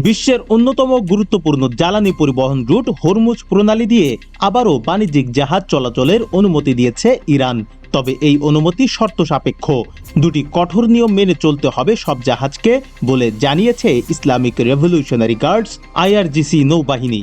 বিশ্বের অন্যতম গুরুত্বপূর্ণ জ্বালানি পরিবহন রুট হরমুজ প্রণালী দিয়ে আবারও বাণিজ্যিক জাহাজ চলাচলের অনুমতি দিয়েছে ইরান। তবে এই অনুমতি শর্ত সাপেক্ষ। দুটি কঠোর নিয়ম মেনে চলতে হবে সব জাহাজকে বলে জানিয়েছে ইসলামিক রেভলিউশনারি গার্ডস আইআরজিসি নৌবাহিনী।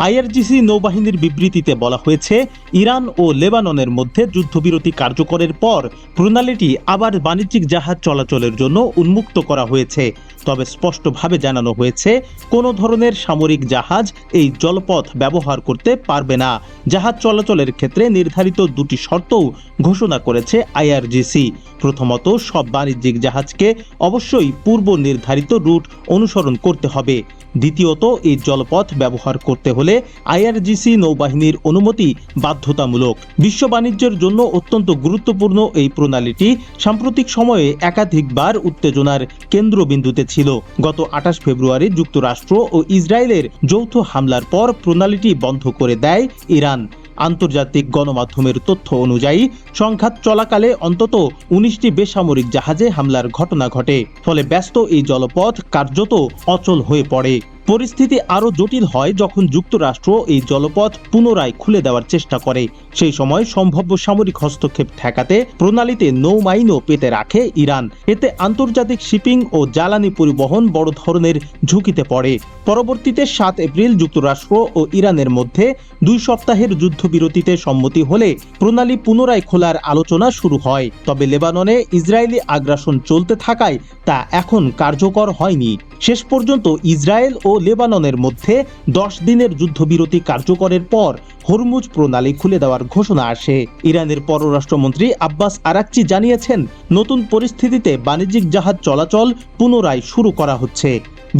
আইআরজিসি নৌবাহিনীর বিবৃতিতে বলা হয়েছে, ইরান ও লেবাননের মধ্যে যুদ্ধবিরতি কার্যকরের পর প্রণালীটি আবার বাণিজ্যিক জাহাজ চলাচলের জন্য উন্মুক্ত করা হয়েছে। তবে স্পষ্টভাবে জানানো হয়েছে, কোনো ধরনের সামরিক জাহাজ এই জলপথ ব্যবহার করতে পারবে না। জাহাজ চলাচলের ক্ষেত্রে নির্ধারিত দুটি শর্তও ঘোষণা করেছে আইআরজিসি। প্রথমত, সব বাণিজ্যিক জাহাজকে অবশ্যই পূর্ব নির্ধারিত রুট অনুসরণ করতে হবে। দ্বিতীয়ত, এই জলপথ ব্যবহার করতে হলে আইআরজিসি নৌবাহিনীর অনুমতি বাধ্যতামূলক। বিশ্ব বাণিজ্যের জন্য অত্যন্ত গুরুত্বপূর্ণ এই প্রণালীটি সাম্প্রতিক সময়ে একাধিকবার উত্তেজনার কেন্দ্রবিন্দুতে ছিল। গত 28 ফেব্রুয়ারি যুক্তরাষ্ট্র ও ইসরায়েলের যৌথ হামলার পর প্রণালীটি বন্ধ করে দেয় ইরান। আন্তর্জাতিক গণমাধ্যমের তথ্য অনুযায়ী সংঘাত চলাকালে অন্তত 19টি বেসামরিক জাহাজে হামলার ঘটনা ঘটে। ফলে ব্যস্ত এই জলপথ কার্যত অচল হয়ে পড়ে। পরিস্থিতি আরও জটিল হয় যখন যুক্তরাষ্ট্র এই জলপথ পুনরায় খুলে দেওয়ার চেষ্টা করে। সেই সময় সম্ভাব্য সামরিক হস্তক্ষেপ ঠেকাতে প্রণালীতে নৌমাইনও পেতে রাখে ইরান। এতে আন্তর্জাতিক শিপিং ও জ্বালানি পরিবহন বড় ধরনের ঝুঁকিতে পড়ে। পরবর্তীতে 7 এপ্রিল যুক্তরাষ্ট্র ও ইরানের মধ্যে 2 সপ্তাহের যুদ্ধবিরতিতে সম্মতি হলে প্রণালী পুনরায় খোলার আলোচনা শুরু হয়। তবে লেবাননে ইসরায়েলি আগ্রাসন চলতে থাকায় তা এখন কার্যকর হয়নি। শেষ পর্যন্ত ইসরায়েল ও লেবাননের মধ্যে 10 দিনের যুদ্ধবিরতি কার্যকরের পর হরমুজ প্রণালী খুলে দেওয়ার ঘোষণা আসে। ইরানের পররাষ্ট্রমন্ত্রী আব্বাস আরাকচি জানিয়েছেন, নতুন পরিস্থিতিতে বাণিজ্যিক জাহাজ চলাচল পুনরায় শুরু করা হচ্ছে।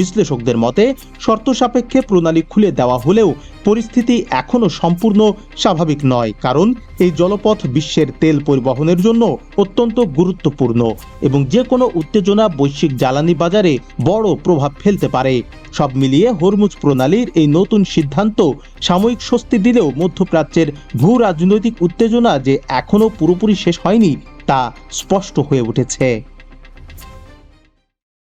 বিশ্লেষকদের মতে, শর্ত সাপেক্ষে প্রণালী খুলে দেওয়া হলেও পরিস্থিতি এখনও সম্পূর্ণ স্বাভাবিক নয়, কারণ এই জলপথ বিশ্বের তেল পরিবহনের জন্য অত্যন্ত গুরুত্বপূর্ণ এবং যে কোনো উত্তেজনা বৈশ্বিক জ্বালানি বাজারে বড় প্রভাব ফেলতে পারে। সব মিলিয়ে হরমুজ প্রণালীর এই নতুন সিদ্ধান্ত সাময়িক স্বস্তি দিলেও মধ্যপ্রাচ্যের ভূ রাজনৈতিক উত্তেজনা যে এখনও পুরোপুরি শেষ হয়নি তা স্পষ্ট হয়ে উঠেছে।